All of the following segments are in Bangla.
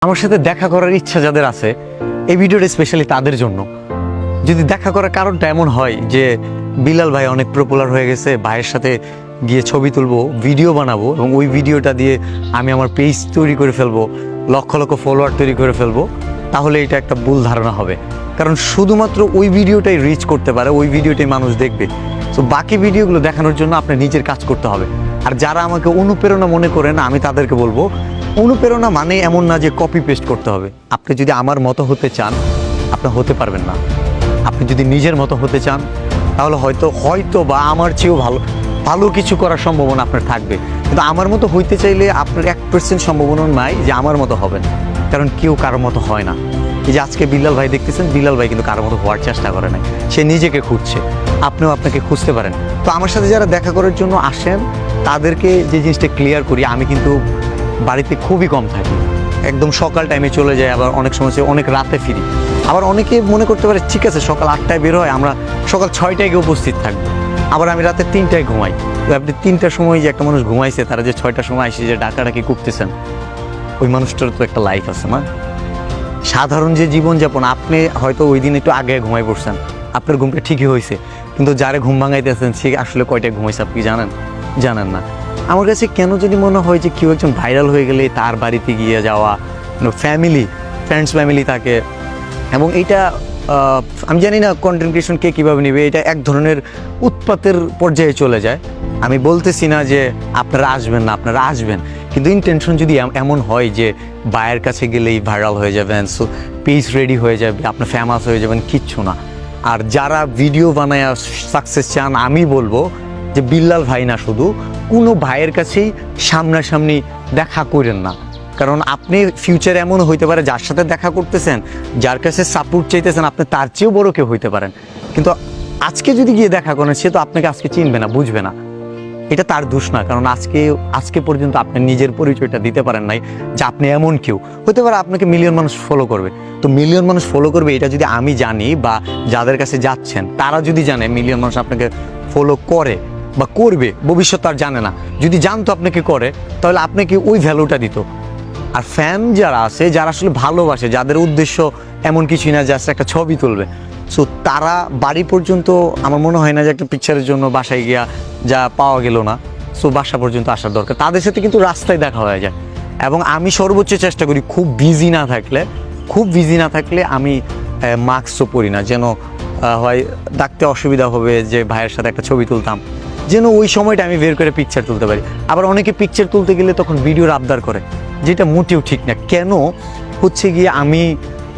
আমার সাথে দেখা করার ইচ্ছা যাদের আছে এই ভিডিওটা স্পেশালি তাদের জন্য। যদি দেখা করার কারণটা এমন হয় যে বিলাল ভাই অনেক পপুলার হয়ে গেছে, ভাইয়ের সাথে গিয়ে ছবি তুলবো, ভিডিও বানাবো এবং ওই ভিডিওটা দিয়ে আমি আমার পেজ তৈরি করে ফেলবো, লক্ষ লক্ষ ফলোয়ার তৈরি করে ফেলবো, তাহলে এটা একটা ভুল ধারণা হবে। কারণ শুধুমাত্র ওই ভিডিওটাই রিচ করতে পারে, ওই ভিডিওটাই মানুষ দেখবে। তো বাকি ভিডিওগুলো দেখানোর জন্য আপনার নিজের কাজ করতে হবে। আর যারা আমাকে অনুপ্রেরণা মনে করেন, আমি তাদেরকে বলবো অনুপ্রেরণা মানে এমন না যে কপি পেস্ট করতে হবে। আপনি যদি আমার মতো হতে চান আপনি হতে পারবেন না। আপনি যদি নিজের মতো হতে চান তাহলে হয়তো বা আমার চেয়েও ভালো কিছু করার সম্ভাবনা আপনার থাকবে। কিন্তু আমার মতো হইতে চাইলে আপনার 1% সম্ভাবনা নাই যে আমার মতো হবেন, কারণ কেউ কারোর মতো হয় না। এই যে আজকে বিলাল ভাই দেখতেছেন, বিলাল ভাই কিন্তু কারোর মতো হওয়ার চেষ্টা করে নাই, সে নিজেকে খুঁজছে। আপনিও আপনাকে খুঁজতে পারেন। তো আমার সাথে যারা দেখা করার জন্য আসেন তাদেরকে যে জিনিসটা ক্লিয়ার করি, আমি কিন্তু বাড়িতে খুবই কম থাকি, একদম সকাল টাইমে চলে যাই, আবার অনেক সময় অনেক রাতে ফিরি। আবার অনেকে মনে করতে পারে ঠিক আছে সকাল 8টায় বের হয়, আমরা সকাল 6টায় গিয়ে উপস্থিত থাকবো, আবার আমি রাতে 3টায় ঘুমাই। তো আপনি 3টার সময় যে একটা মানুষ ঘুমাইছে, তারা যে 6টার সময় এসে যে ডাকাডাকি করতেছেন, ওই মানুষটার তো একটা লাইফ আছে না। সাধারণ যে জীবনযাপন, আপনি হয়তো ওই দিন একটু আগে ঘুমাই পড়ছেন, আপনার ঘুমটা ঠিকই হয়েছে, কিন্তু যারে ঘুম ভাঙাইতেছেন সে আসলে কয়টায় ঘুমাইছে আপনি জানেন না। আমার কাছে কেন যদি মনে হয় যে কেউ একজন ভাইরাল হয়ে গেলে তার বাড়িতে গিয়ে যাওয়া, ফ্রেন্ডস ফ্যামিলি থাকে, এবং এইটা আমি জানি না কন্টেন্ট ক্রিয়েশন কে কীভাবে নেবে, এটা এক ধরনের উৎপাতের পর্যায়ে চলে যায়। আমি বলতেছি না যে আপনারা আসবেন, কিন্তু ইন্টেনশন যদি এমন হয় যে ভাইয়ের কাছে গেলেই ভাইরাল হয়ে যাবেন, সো পেজ রেডি হয়ে যাবে, আপনার ফেমাস হয়ে যাবেন, কিচ্ছু না। আর যারা ভিডিও বানায় সাকসেস চান, আমি বলবো যে বিল্লাল ভাই না, শুধু কোনো ভাইয়ের কাছেই সামনাসামনি দেখা করেন না। কারণ আপনি ফিউচারে এমন হইতে পারে যার সাথে দেখা করতেছেন, যার কাছে সাপোর্ট চাইতেছেন, আপনি তার চেয়েও বড় কেউ হইতে পারেন। কিন্তু আজকে যদি গিয়ে দেখা করেন, সে তো আপনাকে আজকে চিনবে না, বুঝবে না। এটা তার দোষ না, কারণ আজকে পর্যন্ত আপনি নিজের পরিচয়টা দিতে পারেন নাই যে আপনি এমন কেউ। হতে পারে আপনাকে মিলিয়ন মানুষ ফলো করবে, তো মিলিয়ন মানুষ ফলো করবে এটা যদি আমি জানি, বা যাদের কাছে যাচ্ছেন তারা যদি জানে মিলিয়ন মানুষ আপনাকে ফলো করে বা করবে, ভবিষ্যৎ তার জানে না, যদি জানতো আপনাকে করে, তাহলে আপনাকে ওই ভ্যালুটা দিত। আর ফ্যান যারা আছে, যারা আসলে ভালোবাসে, যাদের উদ্দেশ্য এমন কিছুই না জাস্ট একটা ছবি তুলবে, সো তারা বাড়ি পর্যন্ত, আমার মনে হয় না যে একটা পিকচারের জন্য বাসায় গিয়া যা পাওয়া গেল না, সো বাসা পর্যন্ত আসার দরকার। তাদের সাথে কিন্তু রাস্তায় দেখা হয়ে যায়। এবং আমি সর্বোচ্চ চেষ্টা করি খুব বিজি না থাকলে আমি মাস্কও পরি না, যেন হয় ডাকতে অসুবিধা হবে যে ভাইয়ের সাথে একটা ছবি তুলতাম, যেন ওই সময়টা আমি বের করে পিকচার তুলতে পারি। আবার অনেকে পিকচার তুলতে গেলে তখন ভিডিওর আবদার করে, যেটা মোটেও ঠিক না। কেন হচ্ছে গিয়ে আমি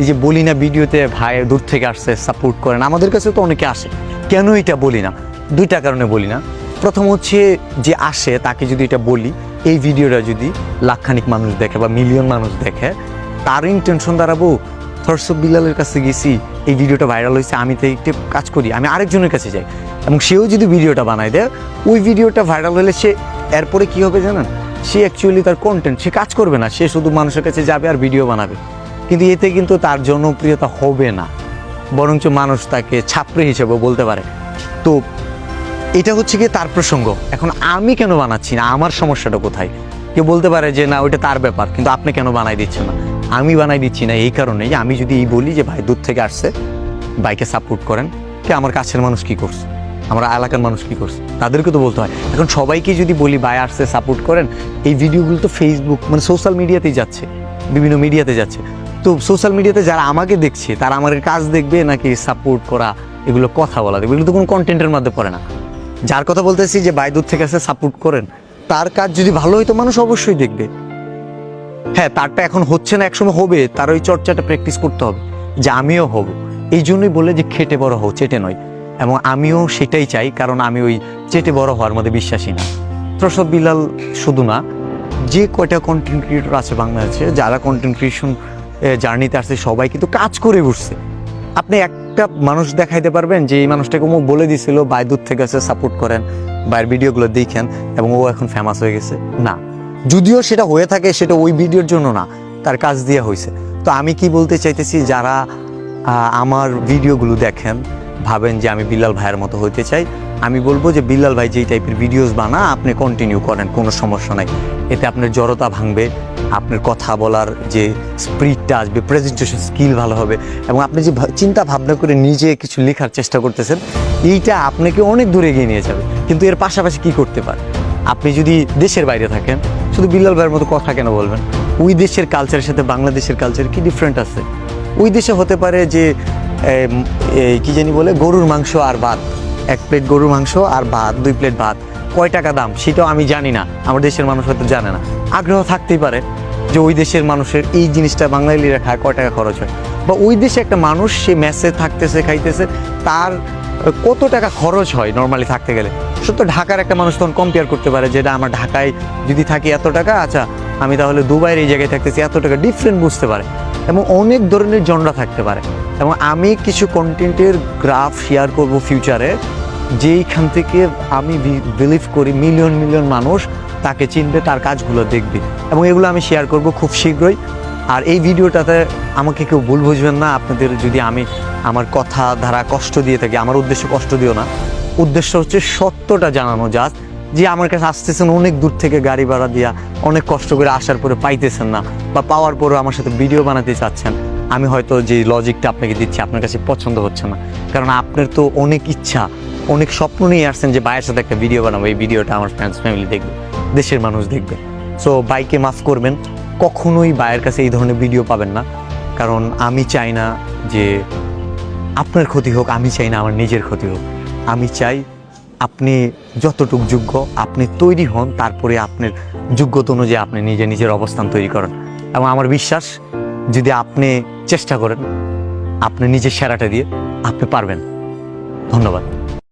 এই যে বলি না ভিডিওতে ভাই দূর থেকে আসছে সাপোর্ট করেন, আমাদের কাছে তো অনেকে আসে, কেন এটা বলি না? দুইটা কারণে বলি না। প্রথম হচ্ছে যে আসে তাকে যদি এটা বলি, এই ভিডিওটা যদি লাখখানিক মানুষ দেখে বা মিলিয়ন মানুষ দেখে, তার ইন্টেনশন দাঁড়াবো থরসব বিলালের কাছে গেছি, এই ভিডিওটা ভাইরাল হয়েছে, আমি তো একটু কাজ করি, আমি আরেকজনের কাছে যাই, এবং সেও যদি ভিডিওটা বানায় দেয়, ওই ভিডিওটা ভাইরাল হলে সে এরপরে কী হবে জানেন? সে অ্যাকচুয়ালি তার কন্টেন্ট, সে কাজ করবে না, সে শুধু মানুষের কাছে যাবে আর ভিডিও বানাবে, কিন্তু এতে কিন্তু তার জনপ্রিয়তা হবে না, বরঞ্চ মানুষ তাকে ছাত্রী হিসেবে বলতে পারে। তো এটা হচ্ছে গিয়ে তার প্রসঙ্গ। এখন আমি কেন বানাচ্ছি না, আমার সমস্যাটা কোথায়? কেউ বলতে পারে যে না ওইটা তার ব্যাপার, কিন্তু আপনি কেন বানাই দিচ্ছেন না? আমি বানাই দিচ্ছি না এই কারণে যে আমি যদি বলি যে ভাই দূর থেকে আসছে, বাইকে সাপোর্ট করেন, কে আমার কাছের মানুষ কি করছে, আমরা এলাকার মানুষ কি করছে, তাদেরকে তো বলতে হয়। এখন সবাইকে যদি বলি ভাই আসছে সাপোর্ট করেন, এই ভিডিওগুলো তো ফেসবুক মানে সোশ্যাল মিডিয়াতেই যাচ্ছে, বিভিন্ন মিডিয়াতে যাচ্ছে। তো সোশ্যাল মিডিয়াতে যারা আমাকে দেখছে তারা আমার কাজ দেখবে নাকি সাপোর্ট করা, এগুলো কথা বলা দেখবে, এগুলো তো কোনো কন্টেন্টের মধ্যে পড়ে না। যার কথা বলতেছি যে ভাই দূর থেকে আসে সাপোর্ট করেন, তার কাজ যদি ভালো হইতো মানুষ অবশ্যই দেখবে। হ্যাঁ, তারটা এখন হচ্ছে না, একসময় হবে, তার ওই চর্চাটা প্র্যাকটিস করতে হবে যে আমিও হব। এই জন্যই বলে যে খেটে বড় হও, চেটে নয়, এবং আমিও সেটাই চাই, কারণ আমি ওই চেটে বড় হওয়ার মধ্যে বিশ্বাসী না। থরসব বিলাল শুধু না, যে কয়টা কন্টেন্ট ক্রিয়েটর আছে বাংলাদেশে, যারা কন্টেন্ট ক্রিয়েশন জার্নিতে আসছে, সবাই কিন্তু কাজ করে উঠছে। আপনি একটা মানুষ দেখাইতে পারবেন যে এই মানুষটাকে ও বলে দিছিল ভাই দূর থেকে আসে সাপোর্ট করেন, ভাইয়ের ভিডিওগুলো দেখেন, এবং ও এখন ফেমাস হয়ে গেছে? না। যদিও সেটা হয়ে থাকে, সেটা ওই ভিডিওর জন্য না, তার কাজ দিয়ে হয়েছে। তো আমি কি বলতে চাইতেছি, যারা আমার ভিডিওগুলো দেখেন, ভাবেন যে আমি বিল্লাল ভাইয়ের মতো হইতে চাই, আমি বলবো যে বিল্লাল ভাই যেই টাইপের ভিডিওস বানা আপনি কন্টিনিউ করেন, কোনো সমস্যা নাই। এতে আপনার জড়তা ভাঙবে, আপনার কথা বলার যে স্পিরিটটা আসবে, প্রেজেন্টেশন স্কিল ভালো হবে, এবং আপনি যে চিন্তা ভাবনা করে নিজে কিছু লেখার চেষ্টা করতেছেন, এইটা আপনাকে অনেক দূরে এগিয়ে নিয়ে যাবে। কিন্তু এর পাশাপাশি কি করতে পারে, আপনি যদি দেশের বাইরে থাকেন, শুধু বিল্লাল ভাইয়ের মতো কথা কেন বলবেন? ওই দেশের কালচারের সাথে বাংলাদেশের কালচার কি ডিফারেন্ট আছে? ওই দেশে হতে পারে যে কি জানি বলে, গরুর মাংস আর ভাত, 1 প্লেট গরুর মাংস আর ভাত, 2 প্লেট ভাত, কয় টাকা দাম সেটাও আমি জানি না, আমার দেশের মানুষ হয়তো জানে না। আগ্রহ থাকতেই পারে যে ওই দেশের মানুষের এই জিনিসটা বাঙালিরা খায়, কয় টাকা খরচ হয়, বা ওই দেশে একটা মানুষ সে মেসে থাকতেছে, খাইতেছে, তার কত টাকা খরচ হয় নর্মালি থাকতে গেলে। সত্য ঢাকার একটা মানুষ তখন কম্পেয়ার করতে পারে, যেটা আমার ঢাকায় যদি থাকি এত টাকা, আচ্ছা আমি তাহলে দুবাইয়ের এই জায়গায় থাকতেছি এত টাকা, ডিফারেন্ট বুঝতে পারে। এবং অনেক ধরনের জনরা থাকতে পারে। এবং আমি কিছু কন্টেন্টের গ্রাফ শেয়ার করব ফিউচারে, যেইখান থেকে আমি বিলিভ করি মিলিয়ন মিলিয়ন মানুষ তাকে চিনবে, তার কাজগুলো দেখবে, এবং এগুলো আমি শেয়ার করব খুব শীঘ্রই। আর এই ভিডিওটাতে আমাকে কেউ ভুল বুঝবেন না, আপনাদের যদি আমি আমার কথা ধারা কষ্ট দিয়ে থাকি, আমার উদ্দেশ্য কষ্ট দিও না, উদ্দেশ্য হচ্ছে সত্যটা জানানো। জাস্ট যে আমার কাছে আসতেছেন অনেক দূর থেকে গাড়ি ভাড়া দিয়া, অনেক কষ্ট করে আসার পরে পাইতেছেন না, বা পাওয়ার পরেও আমার সাথে ভিডিও বানাতে চাচ্ছেন, আমি হয়তো যে লজিকটা আপনাকে দিচ্ছি আপনার কাছে পছন্দ হচ্ছে না, কারণ আপনার তো অনেক ইচ্ছা, অনেক স্বপ্ন নিয়ে আসছেন যে ভাইয়ের সাথে একটা ভিডিও বানাবো, এই ভিডিওটা আমার ফ্রেন্ডস ফ্যামিলি দেখবে, দেশের মানুষ দেখবে। সো ভাইকে মাফ করবেন, কখনোই ভাইয়ের কাছে এই ধরনের ভিডিও পাবেন না, কারণ আমি চাই না যে আপনার ক্ষতি হোক, আমি চাই না আমার নিজের ক্ষতি হোক। আমি চাই আপনি যতটুক যোগ্য আপনি তৈরি হন, তারপরে আপনার যোগ্যতা অনুযায়ী আপনি নিজের অবস্থান তৈরি করেন। এবং আমার বিশ্বাস, যদি আপনি চেষ্টা করেন, আপনি নিজের সেরাটা দিয়ে আপনি পারবেন। ধন্যবাদ।